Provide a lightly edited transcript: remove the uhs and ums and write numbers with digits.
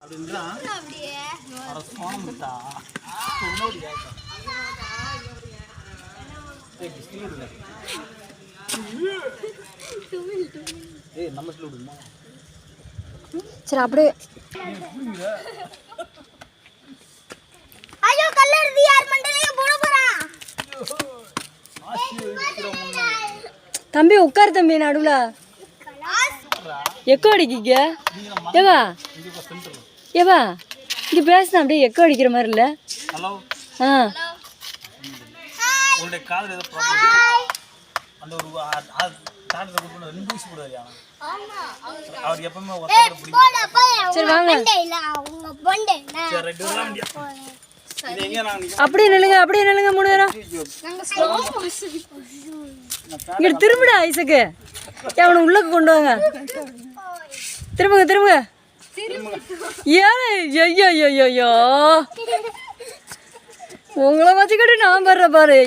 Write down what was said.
சரி அப்படியே ஐயோ கல்லறுதி யார் மண்டலையே போட போறான் தம்பி உட்கார் தம்பி நடுவுல எக்கோ அடிக்கிங்க ஏவா ஏவா இங்க பேசுனா அப்படியே எக்கோ அடிக்கிற மாதிரி இல்ல ஹலோ ஆ உங்களுடைய காதுல ஏதோ ப்ராப்ளம் அந்த ஒரு டாக்டர் கூட 2 வீக்ஸ் போடுவாரு அவர் எப்பவுமே ஒத்தட பிடிக்கும் சரி வாங்க அவங்க பொண்டை சரி ரெண்டு வரலாம் முடியா இது எங்க நான் அப்படியே நில்லுங்க 3 பேரும் இங்க திரும்புடா ஐசக்கு அவனை உள்ளக்கு கொண்டு வாங்க திரும்புங்க ஏன் ஐயோ உங்களை வச்சுக்கிட்டு நான் பாரு